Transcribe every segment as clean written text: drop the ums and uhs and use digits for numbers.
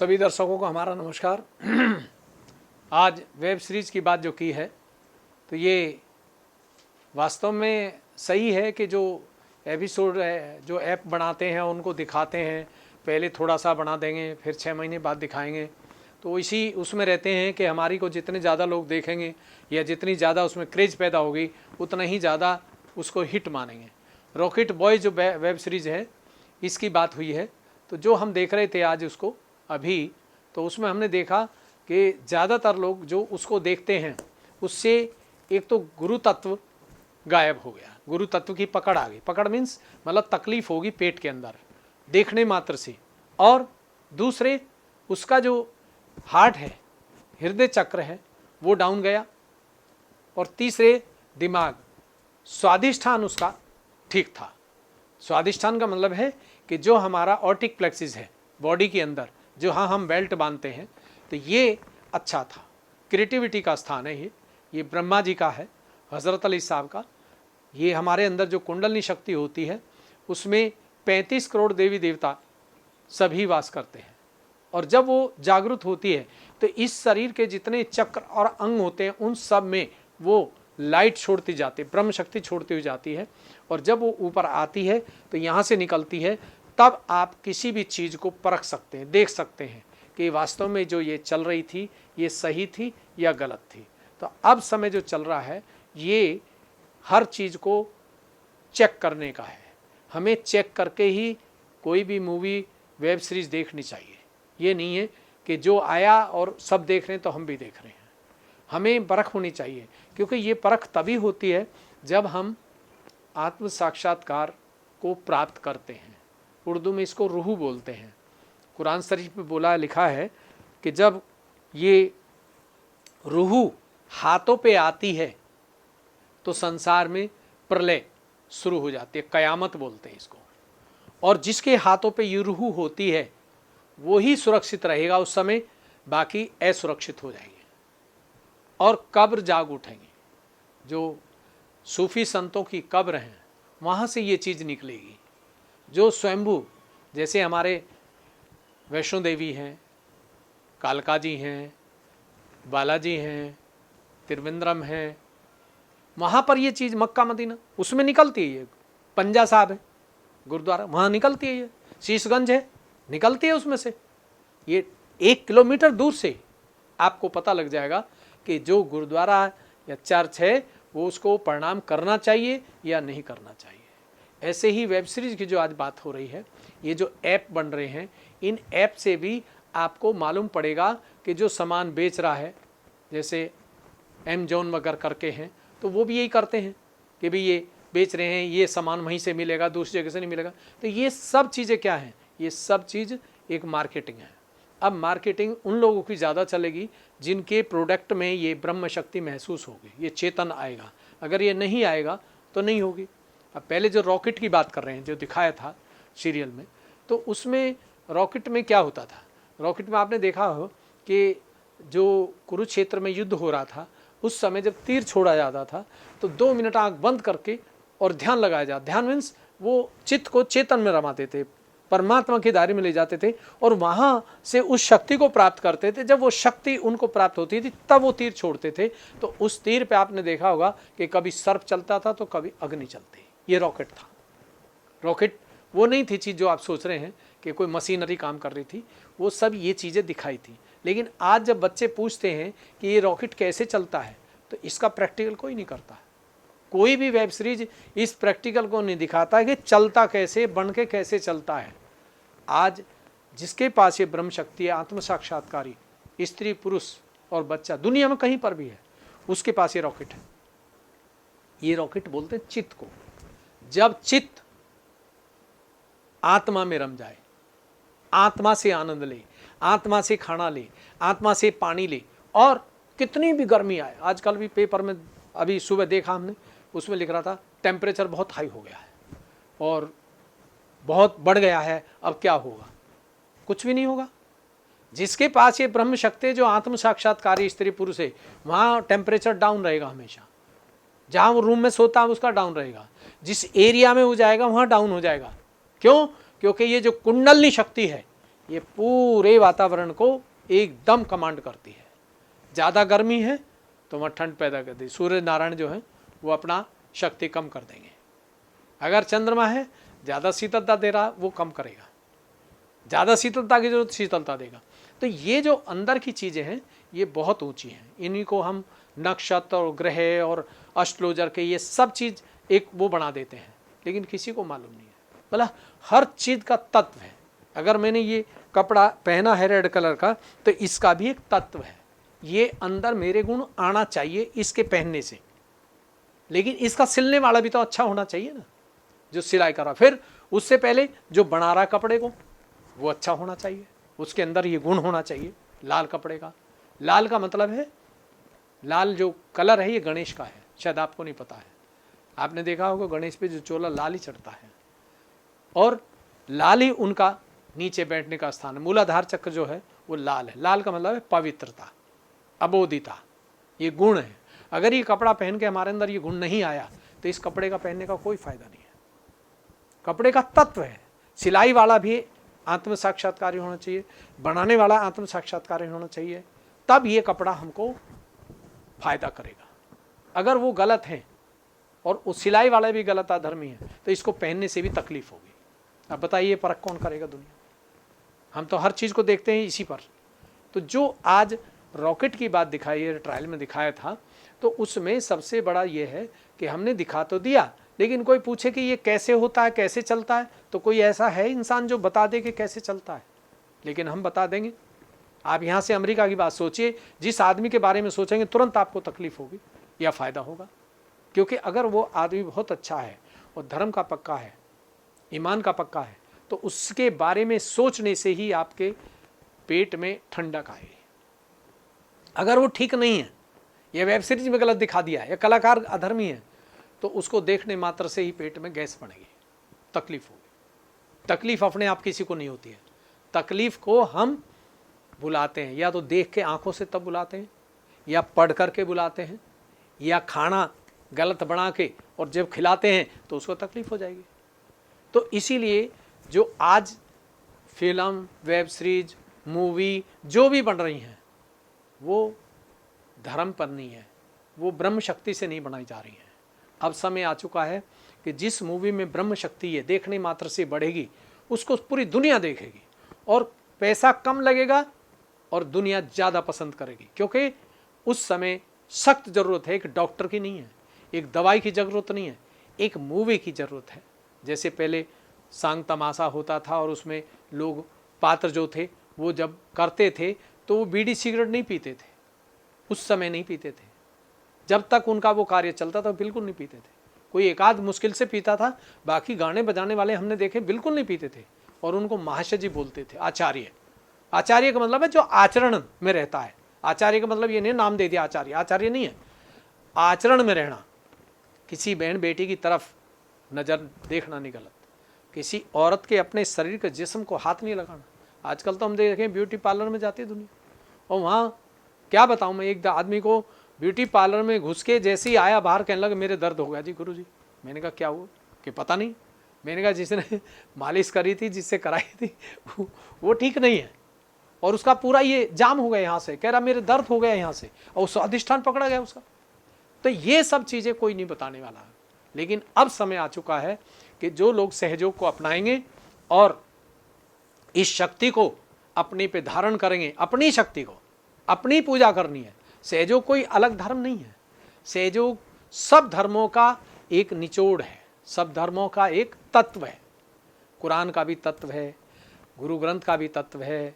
सभी दर्शकों को हमारा नमस्कार। आज वेब सीरीज़ की बात जो की है तो ये वास्तव में सही है कि जो एपिसोड है, जो ऐप बनाते हैं उनको दिखाते हैं, पहले थोड़ा सा बना देंगे फिर 6 महीने बाद दिखाएंगे, तो इसी उसमें रहते हैं कि हमारी को जितने ज़्यादा लोग देखेंगे या जितनी ज़्यादा उसमें क्रेज पैदा होगी उतना ही ज़्यादा उसको हिट मानेंगे। रॉकेट बॉय जो वेब सीरीज़ है इसकी बात हुई है, तो जो हम देख रहे थे आज उसको अभी, तो उसमें हमने देखा कि ज़्यादातर लोग जो उसको देखते हैं उससे एक तो गुरु तत्व गायब हो गया, गुरु तत्व की पकड़ आ गई। पकड़ मीन्स मतलब तकलीफ होगी पेट के अंदर देखने मात्र से, और दूसरे उसका जो हार्ट है, हृदय चक्र है, वो डाउन गया, और तीसरे दिमाग, स्वादिष्ठान उसका ठीक था। स्वादिष्ठान का मतलब है कि जो हमारा ऑर्टिक प्लेक्सिस है बॉडी के अंदर, जो हम बेल्ट बांधते हैं, तो ये अच्छा था। क्रिएटिविटी का स्थान है ये ब्रह्मा जी का है, हज़रत अली साहब का। ये हमारे अंदर जो कुंडलनी शक्ति होती है उसमें 35 करोड़ देवी देवता सभी वास करते हैं, और जब वो जागृत होती है तो इस शरीर के जितने चक्र और अंग होते हैं उन सब में वो लाइट छोड़ती जाती है, ब्रह्म शक्ति छोड़ती हुई जाती है, और जब वो ऊपर आती है तो यहाँ से निकलती है। तब आप किसी भी चीज़ को परख सकते हैं, देख सकते हैं कि वास्तव में जो ये चल रही थी ये सही थी या गलत थी। तो अब समय जो चल रहा है ये हर चीज़ को चेक करने का है। हमें चेक करके ही कोई भी मूवी वेब सीरीज़ देखनी चाहिए। ये नहीं है कि जो आया और सब देख रहे हैं तो हम भी देख रहे हैं। हमें परख होनी चाहिए, क्योंकि ये परख तभी होती है जब हम आत्म साक्षात्कार को प्राप्त करते हैं। उर्दू में इसको रूह बोलते हैं। कुरान शरीफ में बोला लिखा है कि जब ये रूह हाथों पे आती है तो संसार में प्रलय शुरू हो जाती है, कयामत बोलते हैं इसको। और जिसके हाथों पे ये रूह होती है वो ही सुरक्षित रहेगा उस समय, बाकी असुरक्षित हो जाएंगे और कब्र जाग उठेंगे। जो सूफी संतों की कब्र हैं वहाँ से ये चीज़ निकलेगी। जो स्वयंभू, जैसे हमारे वैष्णो देवी हैं, कालका जी हैं, बालाजी हैं, त्रिवेंद्रम हैं, वहाँ पर ये चीज़ मक्का मदीना उसमें निकलती है। ये पंजा साहब है गुरुद्वारा, वहाँ निकलती है। ये शीशगंज है, निकलती है उसमें से। ये 1 किलोमीटर दूर से आपको पता लग जाएगा कि जो गुरुद्वारा या चर्च है वो उसको प्रणाम करना चाहिए या नहीं करना चाहिए। ऐसे ही वेब सीरीज़ की जो आज बात हो रही है, ये जो ऐप बन रहे हैं, इन ऐप से भी आपको मालूम पड़ेगा कि जो सामान बेच रहा है, जैसे Amazon वगैरह करके हैं, तो वो भी यही करते हैं कि भाई ये बेच रहे हैं, ये सामान वहीं से मिलेगा, दूसरी जगह से नहीं मिलेगा। तो ये सब चीज़ें क्या हैं? ये सब चीज़ एक मार्केटिंग है। अब मार्केटिंग उन लोगों की ज़्यादा चलेगी जिनके प्रोडक्ट में ये ब्रह्म शक्ति महसूस होगी, ये चेतन आएगा। अगर ये नहीं आएगा तो नहीं होगी। अब पहले जो रॉकेट की बात कर रहे हैं, जो दिखाया था सीरियल में, तो उसमें रॉकेट में क्या होता था? रॉकेट में आपने देखा हो कि जो कुरुक्षेत्र में युद्ध हो रहा था उस समय जब तीर छोड़ा जाता था तो 2 मिनट आंख बंद करके और ध्यान लगाया जाता। ध्यान मीन्स वो चित्त को चेतन में रमाते थे, परमात्मा के दायरे में ले जाते थे, और वहाँ से उस शक्ति को प्राप्त करते थे। जब वो शक्ति उनको प्राप्त होती थी तब वो तीर छोड़ते थे। तो उस तीर पे आपने देखा होगा कि कभी सर्प चलता था तो कभी अग्नि चलती। ये रॉकेट था। रॉकेट वो नहीं थी चीज़ जो आप सोच रहे हैं कि कोई मशीनरी काम कर रही थी, वो सब ये चीज़ें दिखाई थी। लेकिन आज जब बच्चे पूछते हैं कि ये रॉकेट कैसे चलता है, तो इसका प्रैक्टिकल कोई नहीं करता। कोई भी वेब सीरीज इस प्रैक्टिकल को नहीं दिखाता है कि चलता कैसे, बन के कैसे चलता है। आज जिसके पास ये ब्रह्म शक्ति है, आत्म साक्षात्कारी स्त्री पुरुष और बच्चा, दुनिया में कहीं पर भी है, उसके पास ये रॉकेट है। ये रॉकेट बोलते हैं चित्त को। जब चित्त आत्मा में रम जाए, आत्मा से आनंद ले, आत्मा से खाना ले, आत्मा से पानी ले, और कितनी भी गर्मी आए। आजकल भी पेपर में अभी सुबह देखा हमने, उसमें लिख रहा था टेम्परेचर बहुत हाई हो गया है और बहुत बढ़ गया है, अब क्या होगा? कुछ भी नहीं होगा। जिसके पास ये ब्रह्म शक्ति, जो आत्म साक्षात्कारी स्त्री पुरुष है, वहाँ टेम्परेचर डाउन रहेगा हमेशा। जहाँ वो रूम में सोता है उसका डाउन रहेगा, जिस एरिया में वो जाएगा वहाँ डाउन हो जाएगा। क्यों? क्योंकि ये जो कुंडलनी शक्ति है ये पूरे वातावरण को एकदम कमांड करती है। ज़्यादा गर्मी है तो वहाँ ठंड पैदा कर दी, सूर्य नारायण जो है वो अपना शक्ति कम कर देंगे। अगर चंद्रमा है ज़्यादा शीतलता दे रहा, वो कम करेगा, ज़्यादा शीतलता की जरूरत शीतलता देगा। तो ये जो अंदर की चीज़ें हैं ये बहुत ऊंची हैं, इन्हीं को हम नक्षत्र और ग्रह और एस्ट्रोलॉजर के ये सब चीज़ एक वो बना देते हैं, लेकिन किसी को मालूम नहीं है। बोला हर चीज़ का तत्व है। अगर मैंने ये कपड़ा पहना है रेड कलर का तो इसका भी एक तत्व है, ये अंदर मेरे गुण आना चाहिए इसके पहनने से, लेकिन इसका सिलने वाला भी तो अच्छा होना चाहिए ना, जो सिलाई कर रहा। फिर उससे पहले जो बना रहा कपड़े को वो अच्छा होना चाहिए, उसके अंदर ये गुण होना चाहिए। लाल कपड़े का, लाल का मतलब है, लाल जो कलर है ये गणेश का है, शायद आपको नहीं पता है। आपने देखा होगा गणेश पे जो चोला लाल ही चढ़ता है, और लाल ही उनका नीचे बैठने का स्थान है। मूलाधार चक्र जो है वो लाल है। लाल का मतलब है पवित्रता, अबोधिता, ये गुण है। अगर ये कपड़ा पहन के हमारे अंदर ये गुण नहीं आया तो इस कपड़े का पहनने का कोई फायदा नहीं है। कपड़े का तत्व है। सिलाई वाला भी आत्म साक्षात्कारी होना चाहिए, बनाने वाला आत्म साक्षात्कारी होना चाहिए, तब ये कपड़ा हमको फायदा करेगा। अगर वो गलत है और उस सिलाई वाला भी गलत अधर्मी है तो इसको पहनने से भी तकलीफ होगी। अब बताइए फर्क कौन करेगा? दुनिया। हम तो हर चीज़ को देखते हैं इसी पर। तो जो आज रॉकेट की बात दिखाई है, ट्रायल में दिखाया था, तो उसमें सबसे बड़ा ये है कि हमने दिखा तो दिया, लेकिन कोई पूछे कि ये कैसे होता है, कैसे चलता है, तो कोई ऐसा है इंसान जो बता दे कि कैसे चलता है? लेकिन हम बता देंगे। आप यहाँ से अमेरिका की बात सोचिए, जिस आदमी के बारे में सोचेंगे तुरंत आपको तकलीफ होगी या फ़ायदा होगा। क्योंकि अगर वो आदमी बहुत अच्छा है और धर्म का पक्का है, ईमान का पक्का है, तो उसके बारे में सोचने से ही आपके पेट में ठंडक आएगी। अगर वो ठीक नहीं है, या वेब सीरीज में गलत दिखा दिया है, या कलाकार अधर्मी है, तो उसको देखने मात्र से ही पेट में गैस बनेगी, तकलीफ होगी। तकलीफ अपने आप किसी को नहीं होती है, तकलीफ को हम बुलाते हैं, या तो देख के आंखों से तब बुलाते हैं, या पढ़ करके बुलाते हैं, या खाना गलत बना के और जब खिलाते हैं तो उसको तकलीफ हो जाएगी। तो इसीलिए जो आज फिल्म, वेब सीरीज, मूवी जो भी बन रही हैं वो धर्म पर नहीं है, वो ब्रह्म शक्ति से नहीं बनाई जा रही हैं। अब समय आ चुका है कि जिस मूवी में ब्रह्म शक्ति है, देखने मात्र से बढ़ेगी, उसको पूरी दुनिया देखेगी और पैसा कम लगेगा और दुनिया ज़्यादा पसंद करेगी। क्योंकि उस समय सख्त ज़रूरत है, एक डॉक्टर की नहीं है, एक दवाई की ज़रूरत नहीं है, एक मूवी की ज़रूरत है। जैसे पहले सांग तमाशा होता था और उसमें लोग पात्र जो थे वो जब करते थे तो वो बीड़ी सिगरेट नहीं पीते थे, उस समय नहीं पीते थे। जब तक उनका वो कार्य चलता था बिल्कुल नहीं पीते थे। कोई एक आध मुश्किल से पीता था, बाकी गाने बजाने वाले हमने देखे बिल्कुल नहीं पीते थे, और उनको महाशय जी बोलते थे, आचार्य। आचार्य का मतलब है जो आचरण में रहता है। आचार्य का मतलब ये नहीं नाम दे दिया आचार्य, आचार्य नहीं है, आचरण में रहना। किसी बहन बेटी की तरफ नज़र देखना नहीं गलत, किसी औरत के अपने शरीर के जिस्म को हाथ नहीं लगाना। आजकल तो हम देखें ब्यूटी पार्लर में जाती है दुनिया, और वहाँ क्या बताऊँ मैं, एक आदमी को ब्यूटी पार्लर में घुस के जैसे ही आया बाहर कहने लगा मेरे दर्द हो गया जी गुरु जी। मैंने कहा क्या हुआ? कि पता नहीं। मैंने कहा जिसने मालिश करी थी, जिससे कराई थी वो ठीक नहीं है, और उसका पूरा ये जाम हो गया यहाँ से, कह रहा मेरे दर्द हो गया यहाँ से, और उस अधिष्ठान पकड़ा गया उसका। तो ये सब चीज़ें कोई नहीं बताने वाला है। लेकिन अब समय आ चुका है कि जो लोग सहयोग को अपनाएंगे और इस शक्ति को अपने पे धारण करेंगे, अपनी शक्ति को अपनी पूजा करनी है। सहयोग कोई अलग धर्म नहीं है, सहयोग सब धर्मों का एक निचोड़ है, सब धर्मों का एक तत्व है। कुरान का भी तत्व है, गुरु ग्रंथ का भी तत्व है,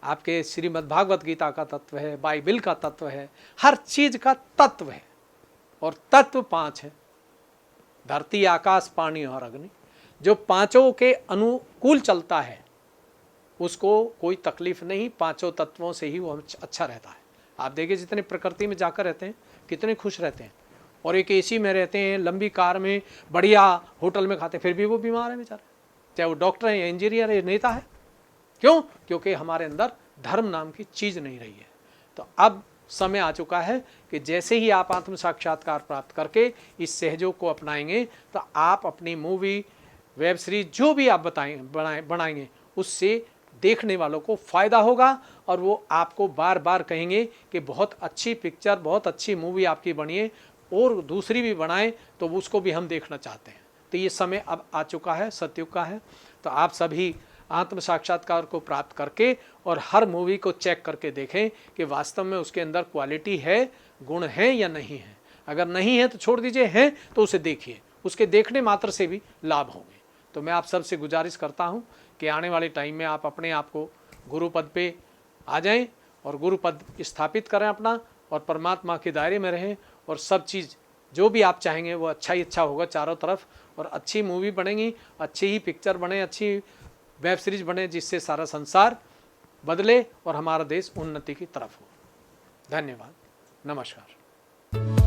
आपके श्रीमद् भागवत गीता का तत्व है, बाइबिल का तत्व है, हर चीज का तत्व है। और तत्व 5 है, धरती, आकाश, पानी और अग्नि। जो पांचों के अनुकूल चलता है उसको कोई तकलीफ नहीं, पांचों तत्वों से ही वो अच्छा रहता है। आप देखिए जितने प्रकृति में जाकर रहते हैं कितने खुश रहते हैं, और एक एसी में रहते हैं, लंबी कार में, बढ़िया होटल में खाते, फिर भी वो बीमार है बेचारे, चाहे वो डॉक्टर है या इंजीनियर है, नेता है। क्यों? क्योंकि हमारे अंदर धर्म नाम की चीज़ नहीं रही है। तो अब समय आ चुका है कि जैसे ही आप आत्म साक्षात्कार प्राप्त करके इस सहयोग को अपनाएंगे तो आप अपनी मूवी, वेब सीरीज जो भी आप बनाएंगे उससे देखने वालों को फ़ायदा होगा और वो आपको बार बार कहेंगे कि बहुत अच्छी पिक्चर, बहुत अच्छी मूवी आपकी बनी है और दूसरी भी बनाएं तो उसको भी हम देखना चाहते हैं। तो ये समय अब आ चुका है, सतयुग का है। तो आप सभी आत्म साक्षात्कार को प्राप्त करके और हर मूवी को चेक करके देखें कि वास्तव में उसके अंदर क्वालिटी है, गुण है या नहीं है। अगर नहीं है तो छोड़ दीजिए, हैं तो उसे देखिए, उसके देखने मात्र से भी लाभ होंगे। तो मैं आप सबसे गुजारिश करता हूं कि आने वाले टाइम में आप अपने आप को गुरु पद पे आ जाएं और गुरु पद स्थापित करें अपना, और परमात्मा के दायरे में रहें, और सब चीज़ जो भी आप चाहेंगे वो अच्छा ही अच्छा होगा चारों तरफ, और अच्छी मूवी बनेंगी, अच्छी ही पिक्चर बने, अच्छी वेब सीरीज बने, जिससे सारा संसार बदले और हमारा देश उन्नति की तरफ हो। धन्यवाद, नमस्कार।